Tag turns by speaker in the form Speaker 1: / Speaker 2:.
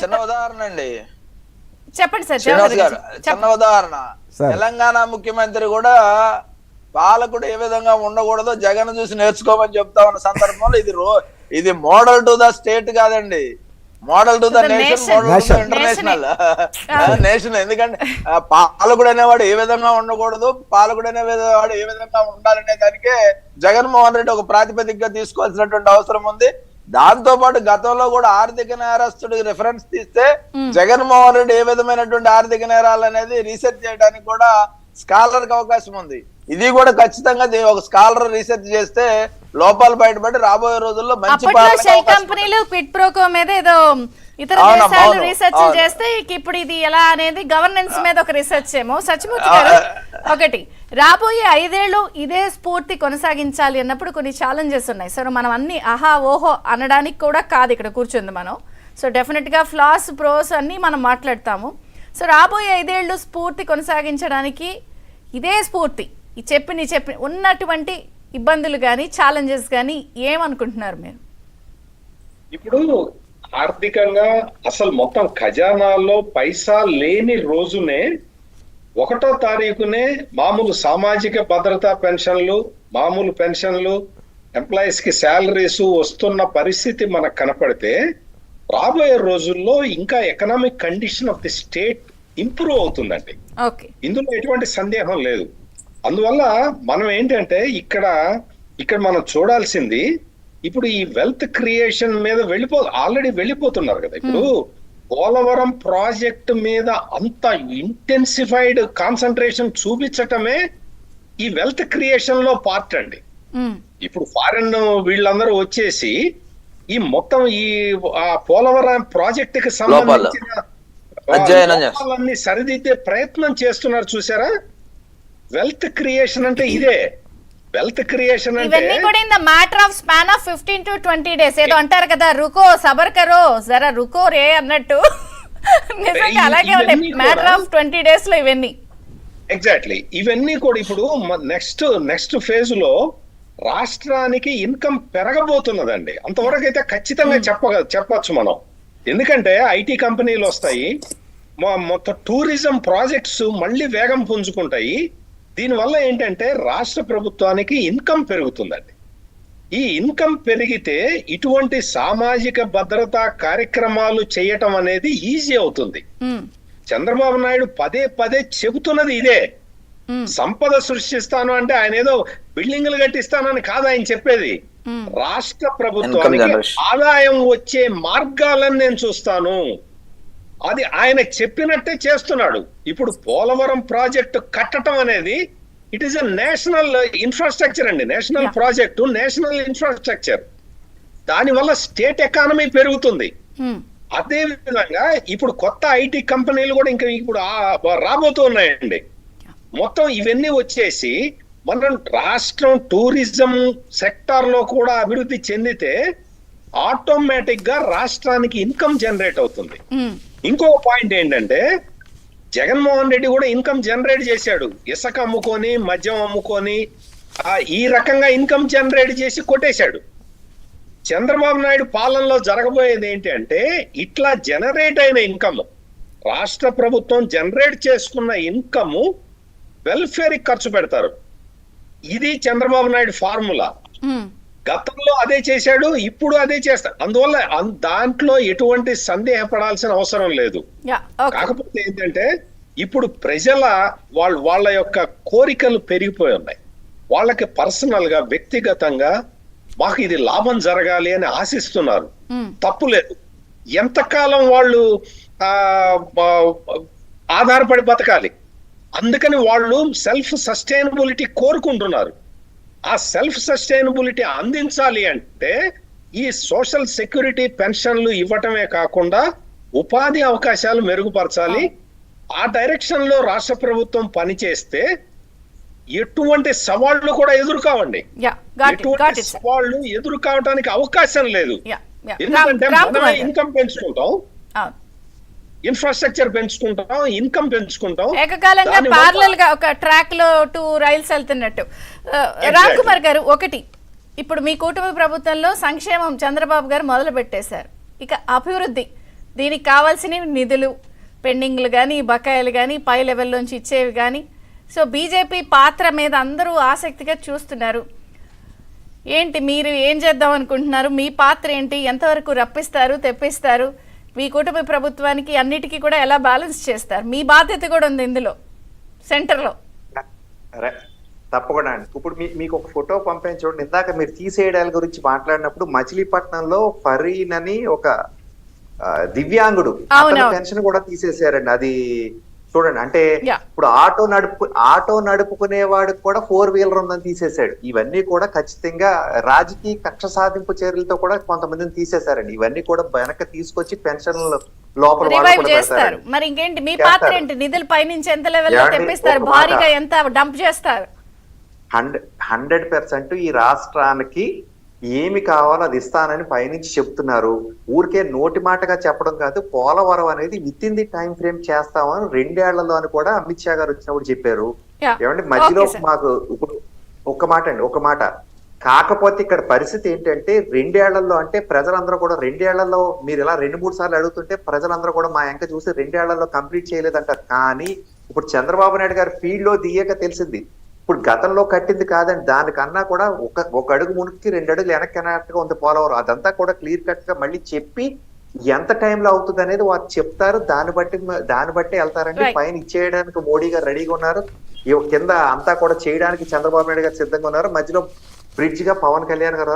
Speaker 1: చిన్న ఉదాహరణ అండి.
Speaker 2: చెప్పండి సార్.
Speaker 1: శ్రీనివాస్ గారు, చిన్న ఉదాహరణ. తెలంగాణ ముఖ్యమంత్రి కూడా పాలకుడు ఏ విధంగా ఉండకూడదో జగన్ చూసి నేర్చుకోమని చెప్తా ఉన్న సందర్భంలో ఇది మోడల్ టు ద స్టేట్ కాదండి, model to the nation, model to the international nation. ఎందుకంటే పాలకుడు అనేవాడు ఏ విధంగా ఉండకూడదు, పాలకుడు అనేవాడు ఏ విధంగా ఉండాలనే దానికే జగన్మోహన్ రెడ్డి ఒక ప్రాతిపదికగా తీసుకోవాల్సినటువంటి అవసరం ఉంది. దాంతో పాటు గతంలో కూడా ఆర్థిక నేరస్తుడికి రిఫరెన్స్ తీస్తే జగన్మోహన్ రెడ్డి ఏ విధమైనటువంటి ఆర్థిక నేరాలు అనేది రీసెర్చ్ చేయడానికి కూడా స్కాలర్ కి అవకాశం ఉంది. ఇది కూడా ఖచ్చితంగా ఒక స్కాలర్ రీసెర్చ్ చేస్తే లోపాలు బయటపడి రాబోయే రోజుల్లో మంచి
Speaker 2: షెల్ కంపెనీలు క్విడ్ ప్రోకో మీద ఏదో ఇతర దేశాలు రీసెర్చ్ చేస్తే ఇప్పుడు ఇది ఎలా అనేది గవర్నెన్స్ మీద ఒక రీసెర్చ్ ఏమో. సత్యమూర్తి గారు, ఒకటి రాబోయే 5 ఏళ్ళు ఇదే స్ఫూర్తి కొనసాగించాలి అన్నప్పుడు కొన్ని ఛాలెంజెస్ ఉన్నాయి. సో మనం అన్ని ఆహా ఓహో అనడానికి కూడా కాదు ఇక్కడ కూర్చుంది మనం. సో డెఫినెట్ గా ఫ్లాస్ ప్రోస్ అన్ని మనం మాట్లాడతాము. సో రాబోయే 5 ఏళ్ళు స్ఫూర్తి కొనసాగించడానికి ఇదే స్ఫూర్తి చెప్పి ఉన్నటువంటి ఇబ్బందులు కానీ ఛాలెంజెస్ కానీ ఏమనుకుంటున్నారు మీరు?
Speaker 3: ఇప్పుడు ఆర్థికంగా అసలు మొత్తం ఖజానాలో పైసా లేని రోజునే 1వ తారీఖునే మామూలు సామాజిక భద్రతా పెన్షన్లు, మామూలు పెన్షన్లు, ఎంప్లాయీస్ కి శాలరీస్ వస్తున్న పరిస్థితి మనకు కనపడితే రాబోయే రోజుల్లో ఇంకా economic condition of the state improve అవుతుందండి. ఇందులో ఎటువంటి సందేహం లేదు. అందువల్ల మనం ఏంటంటే ఇక్కడ మనం చూడాల్సింది ఇప్పుడు ఈ వెల్త్ క్రియేషన్ మీద ఆల్రెడీ వెళ్ళిపోతున్నారు కదా. ఇప్పుడు పోలవరం ప్రాజెక్ట్ మీద అంత ఇంటెన్సిఫైడ్ కాన్సన్ట్రేషన్ చూపించటమే ఈ వెల్త్ క్రియేషన్ లో పార్ట్ అండి. ఇప్పుడు ఫారెన్ వీళ్ళందరూ వచ్చేసి ఈ మొత్తం ఈ పోలవరం ప్రాజెక్ట్ కి సంబంధించిన లోపాలన్నీ సరిదిద్దే ప్రయత్నం చేస్తున్నారు చూసారా. వెల్త్ క్రియేషన్ అంటే ఇదే. వెల్త్ క్రియేషన్ అంటే
Speaker 2: ఇవన్నీ కూడా in the matter of span of 15 to 20 days ఏదో అంటారు కదా, రుకో సబర్ కరో జరా రుకో రే అన్నట్టు. నిజంగా అలాగే ఉన్నాయి మ్యాటర్ ఆఫ్ 20 days లో ఇవన్నీ.
Speaker 3: ఎగ్జాక్ట్లీ. ఇవన్నీ కూడా ఇప్పుడు నెక్స్ట్ ఫేజ్ లో రాష్ట్రానికి ఇన్కమ్ పెరగబోతున్నదండి. అంతవరకు అయితే ఖచ్చితంగా చెప్పచ్చు మనం. ఎందుకంటే ఐటీ కంపెనీలు వస్తాయి, మొత్తం టూరిజం ప్రాజెక్ట్స్ మళ్ళీ వేగం పుంజుకుంటాయి. దీనివల్ల ఏంటంటే రాష్ట్ర ప్రభుత్వానికి ఇన్కమ్ పెరుగుతుందండి. ఈ ఇన్కమ్ పెరిగితే ఇటువంటి సామాజిక భద్రతా కార్యక్రమాలు చేయటం అనేది ఈజీ అవుతుంది. చంద్రబాబు నాయుడు పదే చెబుతున్నది ఇదే. సంపద సృష్టిస్తాను అంటే ఆయన ఏదో బిల్డింగ్లు కట్టిస్తానని కాదు ఆయన చెప్పేది. రాష్ట్ర ప్రభుత్వానికి ఆదాయం వచ్చే మార్గాలను నేను చూస్తాను. అది ఆయన చెప్పినట్టే చేస్తున్నాడు. ఇప్పుడు పోలవరం ప్రాజెక్టు కట్టడం అనేది it is a national infrastructure అండి. National project, national infrastructure. దానివల్ల స్టేట్ ఎకానమీ పెరుగుతుంది. అదే విధంగా ఇప్పుడు కొత్త ఐటీ కంపెనీలు కూడా ఇంకా ఇప్పుడు రాబోతున్నాయండి. మొత్తం ఇవన్నీ వచ్చేసి మనం రాష్ట్రం టూరిజం సెక్టార్ లో కూడా అభివృద్ధి చెందితే ఆటోమేటిక్ గా రాష్ట్రానికి ఇన్కమ్ జనరేట్ అవుతుంది. ఇంకో పాయింట్ ఏంటంటే జగన్మోహన్ రెడ్డి కూడా ఇన్కమ్ జనరేట్ చేశాడు. ఇసుక అమ్ముకొని, మద్యం అమ్ముకొని ఈ రకంగా ఇన్కమ్ జనరేట్ చేసి కొట్టేశాడు. చంద్రబాబు నాయుడు పాలనలో జరగబోయేది ఏంటి అంటే ఇట్లా జనరేట్ అయిన ఇన్కమ్, రాష్ట్ర ప్రభుత్వం జనరేట్ చేసుకున్న ఇన్కమ్ వెల్ఫేర్ కి ఖర్చు పెడతారు. ఇది చంద్రబాబు నాయుడు ఫార్ములా. గతంలో అదే చేశాడు, ఇప్పుడు అదే చేస్తాడు. అందువల్ల దాంట్లో ఎటువంటి సందేహపడాల్సిన అవసరం లేదు. కాకపోతే ఏంటంటే ఇప్పుడు ప్రజల వాళ్ళ యొక్క కోరికలు పెరిగిపోయి ఉన్నాయి. వాళ్ళకి పర్సనల్ గా, వ్యక్తిగతంగా మాకు ఇది లాభం జరగాలి అని ఆశిస్తున్నారు. తప్పులేదు. ఎంతకాలం వాళ్ళు ఆధారపడి బతకాలి. అందుకని వాళ్ళు సెల్ఫ్ సస్టైనబిలిటీ కోరుకుంటున్నారు. ఆ సెల్ఫ్ సస్టైనబిలిటీ అందించాలి అంటే ఈ సోషల్ సెక్యూరిటీ పెన్షన్లు ఇవ్వటమే కాకుండా ఉపాధి అవకాశాలు మెరుగుపరచాలి. ఆ డైరెక్షన్ లో రాష్ట్ర ప్రభుత్వం పనిచేస్తే ఎటువంటి సవాళ్లు కూడా ఎదుర్కోవండి. ఎటువంటి సవాళ్లు ఎదుర్కోవటానికి అవకాశం లేదు. ఎందుకంటే మనమే ఇన్కమ్ పెంచుకుంటాం, ఇన్ఫ్రాస్ట్రక్చర్ పెంచుకుంటాం, ఇన్కమ్ పెంచుకుంటాం.
Speaker 2: ఏకకాలంగా పార్లల్ గా ఒక ట్రాక్ లో 2 రైల్స్ వెళ్తున్నట్టు. రామ్ కుమార్ గారు, ఒకటి ఇప్పుడు మీ కూటమి ప్రభుత్వంలో సంక్షేమం చంద్రబాబు గారు మొదలు పెట్టేశారు. ఇక అభివృద్ధి దీనికి కావాల్సినవి నిధులు, పెండింగ్లు కానీ, బకాయిలు కానీ, పై లెవెల్లోంచి ఇచ్చేవి కానీ. సో బీజేపీ పాత్ర మీద అందరూ ఆసక్తిగా చూస్తున్నారు. ఏంటి మీరు ఏం చేద్దాం అనుకుంటున్నారు? మీ పాత్ర ఏంటి? ఎంతవరకు రప్పిస్తారు, తెప్పిస్తారు? మీ కుటుంబ ప్రభుత్వానికి అన్నిటికీ కూడా ఎలా బ్యాలెన్స్ చేస్తారు? మీ బాధ్యత కూడా ఉంది ఇందులో, సెంటర్లో.
Speaker 4: తప్పకుండా అండి. ఇప్పుడు మీకు ఒక ఫోటో పంపాను చూడండి. ఇందాక మీరు తీసేయడాల గురించి మాట్లాడినప్పుడు మచిలీపట్నంలో ఫరీన్ అని ఒక దివ్యాంగుడు పెన్షన్ కూడా తీసేసారండి. అది చూడండి. అంటే ఇప్పుడు ఆటో నడుపుకునేవాడికి కూడా 4-వీలర్ ఉందని తీసేశాడు. ఇవన్నీ కూడా ఖచ్చితంగా రాజకీయ కక్ష సాధింపు చర్యలతో కూడా కొంతమందిని తీసేశారండి. ఇవన్నీ కూడా వెనక తీసుకొచ్చి పెన్షన్ లోపల
Speaker 2: చేస్తారు. మరి ఇంకేంటి మీ పాత్ర ఏంటి? నిధులు పైనుంచి ఎంత లెవెల్లో తెప్పిస్తారు? భారీగా ఎంత డంప్ చేస్తారు?
Speaker 4: 100% ఈ రాష్ట్రానికి ఏమి కావాలో అది ఇస్తానని పైనుంచి చెప్తున్నారు. ఊరికే నోటి మాటగా చెప్పడం కాదు. పోలవరం అనేది with in the time frame చేస్తామని 2 ఏళ్లలో అని కూడా అమిత్ షా గారు వచ్చినప్పుడు చెప్పారు. ఏమంటే మధ్యలో మాకు ఇప్పుడు ఒక మాట కాకపోతే ఇక్కడ పరిస్థితి ఏంటంటే 2 ఏళ్లలో అంటే ప్రజలందరూ కూడా 2 ఏళ్లలో మీరు ఇలా 2-3 సార్లు అడుగుతుంటే ప్రజలందరూ కూడా మా ఎంక చూసి 2 ఏళ్లలో కంప్లీట్ చేయలేదంటారు. కానీ ఇప్పుడు చంద్రబాబు నాయుడు గారు ఫీల్డ్ లో దియ్యక తెలిసింది. ఇప్పుడు గతంలో కట్టింది కాదండి, దానికన్నా కూడా ఒక అడుగు మునికి 2 అడుగులు వెనక్కి అన్నట్టుగా ఉంది పోలవరం. అదంతా కూడా క్లియర్ కట్ గా మళ్ళీ చెప్పి ఎంత టైంలో అవుతుంది అనేది వారు చెప్తారు. దాన్ని బట్టి వెళ్తారండి. పైన ఇచ్చేయడానికి మోడీ గారు రెడీగా ఉన్నారు. కింద అంతా కూడా చేయడానికి చంద్రబాబు నాయుడు గారు సిద్ధంగా ఉన్నారు. మధ్యలో బ్రిడ్జ్ గా పవన్ కళ్యాణ్ గారు